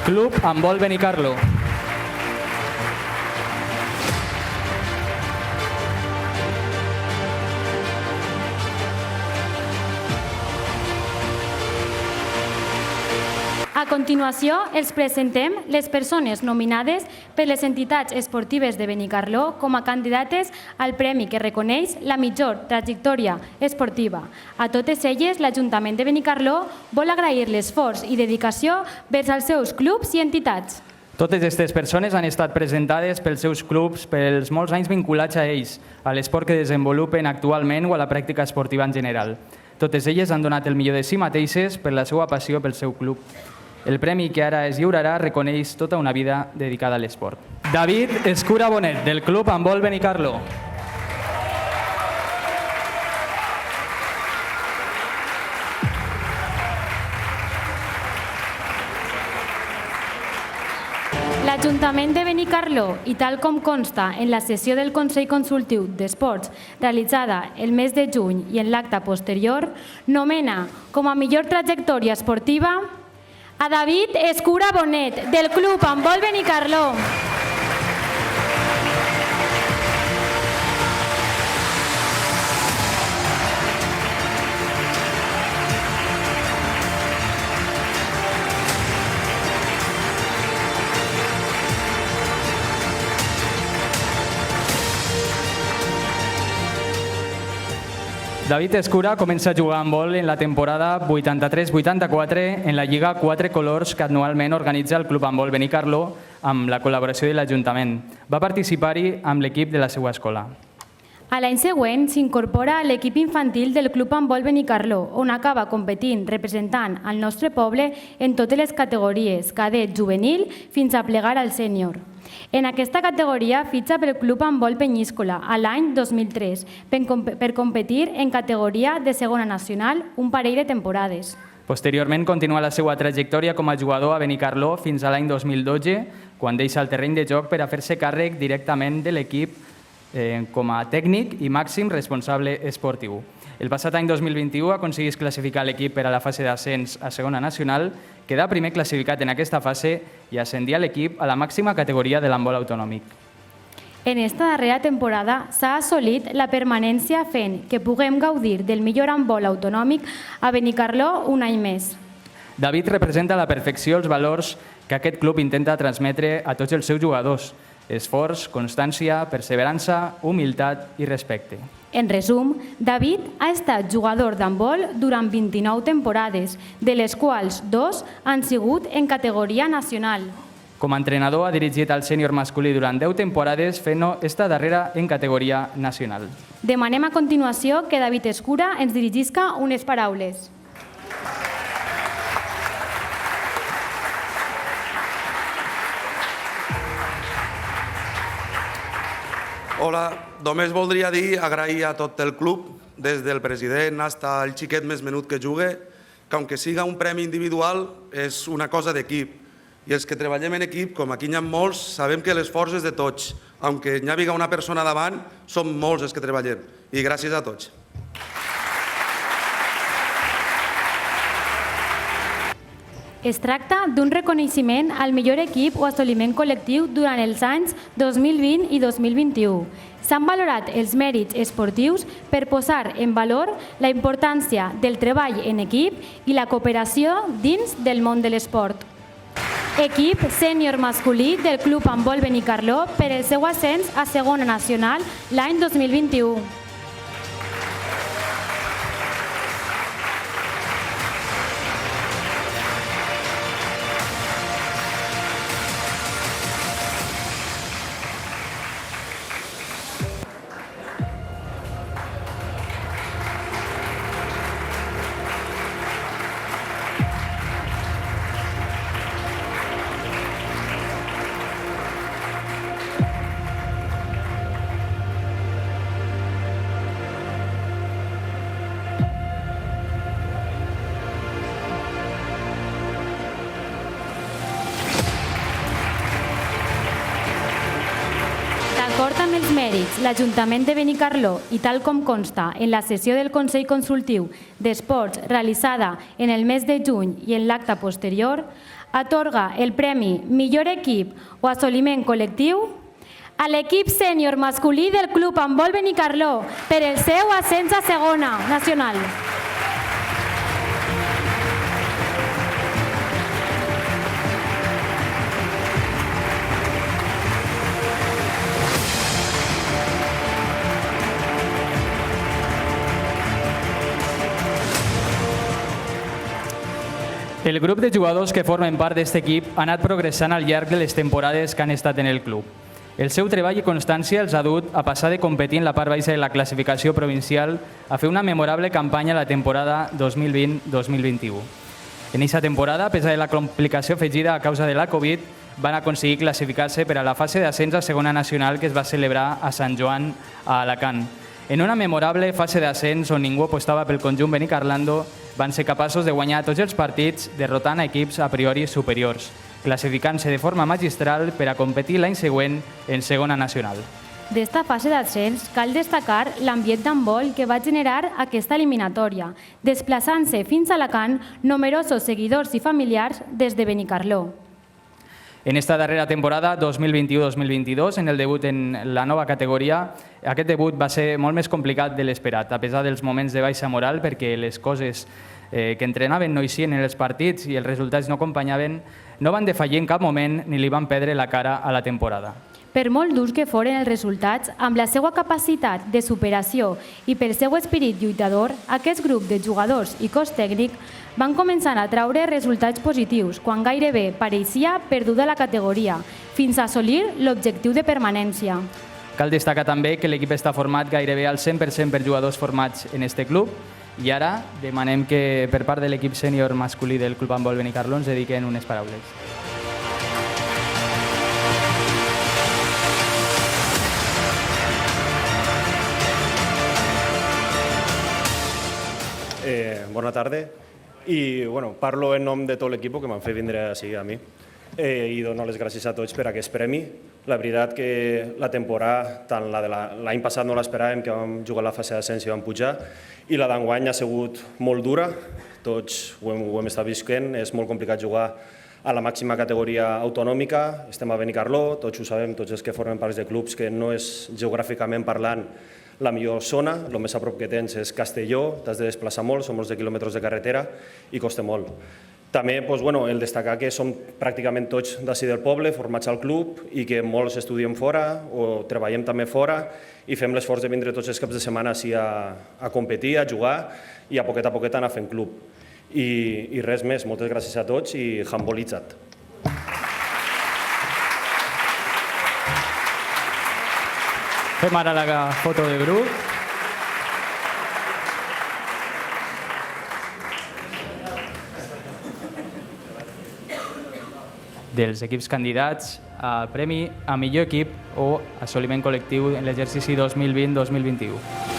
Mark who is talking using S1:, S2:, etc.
S1: Club Handbol Benicarló.
S2: A continuació, els presentem les persones nominades per les entitats esportives de Benicarló com a candidates al premi que reconeix la millor trajectòria esportiva. A totes elles, l'Ajuntament de Benicarló vol agrair l'esforç i dedicació vers als seus clubs i entitats.
S1: Totes aquestes persones han estat presentades pels seus clubs pels molts anys vinculats a ells, a l'esport que desenvolupen actualment o a la pràctica esportiva en general. Totes elles han donat el millor de si mateixes per la seva passió pel seu club. El premi que ara es lliurarà reconeix tota una vida dedicada a l'esport. David Escura Bonet, del Club Handbol Benicarló.
S2: L'Ajuntament de Benicarló, i tal com consta en la sessió del Consell Consultiu d'Esports realitzada el mes de juny i en l'acte posterior, nomena com a millor trajectòria esportiva a David Escura Bonet, del Club Handbol Benicarló.
S1: David Escura comença a jugar a handbol en la temporada 83-84 en la Lliga 4 Colors que anualment organitza el Club Handbol Benicarló amb la col·laboració de l'Ajuntament. Va participar-hi amb l'equip de la seva escola.
S2: A l'any següent s'incorpora a l'equip infantil del Club Handbol Benicarló, on acaba competint representant al nostre poble en totes les categories, cadet, juvenil, fins a plegar al sènior. En aquesta categoria fitxa pel Club Handbol Penyíscola a l'any 2003 per competir en categoria de segona nacional un parell de temporades.
S1: Posteriorment continua la seva trajectòria com a jugador a Benicarló fins a l'any 2012, quan deixa el terreny de joc per a fer-se càrrec directament de l'equip com a tècnic i màxim responsable esportiu. El passat any 2021 aconseguís classificar l'equip per a la fase d'ascens a segona nacional, quedà primer classificat en aquesta fase i ascendia l'equip a la màxima categoria de l'handbol autonòmic.
S2: En esta darrera temporada s'ha assolit la permanència fent que puguem gaudir del millor handbol autonòmic a Benicarló un any més.
S1: David representa a la perfecció els valors que aquest club intenta transmetre a tots els seus jugadors: esforç, constància, perseverança, humilitat i respecte.
S2: En resum, David ha estat jugador d'handbol durant 29 temporades, de les quals 2 han sigut en categoria nacional.
S1: Com a entrenador ha dirigit el sènior masculí durant 10 temporades, fent-ho esta darrera en categoria nacional.
S2: Demanem a continuació que David Escura ens dirigisca unes paraules.
S3: Hola, només voldria dir agrair a tot el club, des del president fins al xiquet més menut que jugue, que aunque siga un premi individual, és una cosa d'equip. I els que treballem en equip, com aquí n'hi ha molts, sabem que l'esforç és de tots. Aunque n'hi hagi una persona davant, som molts els que treballem. I gràcies a tots.
S2: Es tracta d'un reconeixement al millor equip o assoliment col·lectiu durant els anys 2020 i 2021. S'han valorat els mèrits esportius per posar en valor la importància del treball en equip i la cooperació dins del món de l'esport. Equip sènior masculí del Club Handbol Benicarló per el seu ascens a segona nacional l'any 2021. D'acord amb els mèrits, l'Ajuntament de Benicarló, i tal com consta en la sessió del Consell Consultiu d'Esports realitzada en el mes de juny i en l'acte posterior, atorga el Premi Millor Equip o Assoliment Col·lectiu a l'equip sènior masculí del Club Handbol Benicarló per el seu ascens a segona nacional.
S1: El grup de jugadors que formen part d'aquest equip ha anat progressant al llarg de les temporades que han estat en el club. El seu treball i constància els ha dut a passar de competir en la part baixa de la classificació provincial a fer una memorable campanya la temporada 2020-2021. En aquesta temporada, a pesar de la complicació afegida a causa de la Covid, van aconseguir classificar-se per a la fase d'ascens a segona nacional que es va celebrar a Sant Joan, a Alacant. En una memorable fase d'ascens on ningú apostava pel conjunt benicarlando, van ser capaços de guanyar tots els partits derrotant a equips a priori superiors, classificant-se de forma magistral per a competir l'any següent en segona nacional.
S2: D'esta fase d'ascens cal destacar l'ambient d'handbol que va generar aquesta eliminatòria, desplaçant-se fins a Alacant numerosos seguidors i familiars des de Benicarló.
S1: En esta darrera temporada, 2021-2022, en el debut en la nova categoria, aquest debut va ser molt més complicat de l'esperat, a pesar dels moments de baixa moral, perquè les coses que entrenaven no eixien en els partits i els resultats no acompanyaven, no van defallir en cap moment ni li van perdre la cara a la temporada.
S2: Per molt durs que foren els resultats, amb la seva capacitat de superació i pel seu esperit lluitador, aquest grup de jugadors i cos tècnic van començar a traure resultats positius quan gairebé pareixia perduda la categoria, fins a assolir l'objectiu de permanència.
S1: Cal destacar també que l'equip està format gairebé al 100% per jugadors formats en este club i ara demanem que per part de l'equip sènior masculí del Club Handbol Benicarló ens dediquen unes paraules.
S4: Bona tarda. I parlo en nom de tot l'equip que m'han fet vindre així a mi i dono les gràcies a tots per aquest premi. La veritat que la temporada, tant la de l'any passat no l'esperàvem, que vam jugar a la fase d'ascens i vam pujar, i la d'enguany ha sigut molt dura. Tots ho hem estat visquent, és molt complicat jugar a la màxima categoria autonòmica. Estem a Benicarló, tots ho sabem, tots els que formen part de clubs, que no és geogràficament parlant la millor zona, el més a prop que tens és Castelló, t'has de desplaçar molt, som molts de quilòmetres de carretera i costa molt. També el destacar que som pràcticament tots d'ací del poble, formats al club, i que molts estudiem fora o treballem també fora i fem l'esforç de vindre tots els caps de setmana així a competir, a jugar i a poquet anar fent club. I res més, moltes gràcies a tots i handbolitzat.
S1: Fem ara la foto de grup. Dels equips candidats a premi a millor equip o assoliment col·lectiu en l'exercici 2020-2021.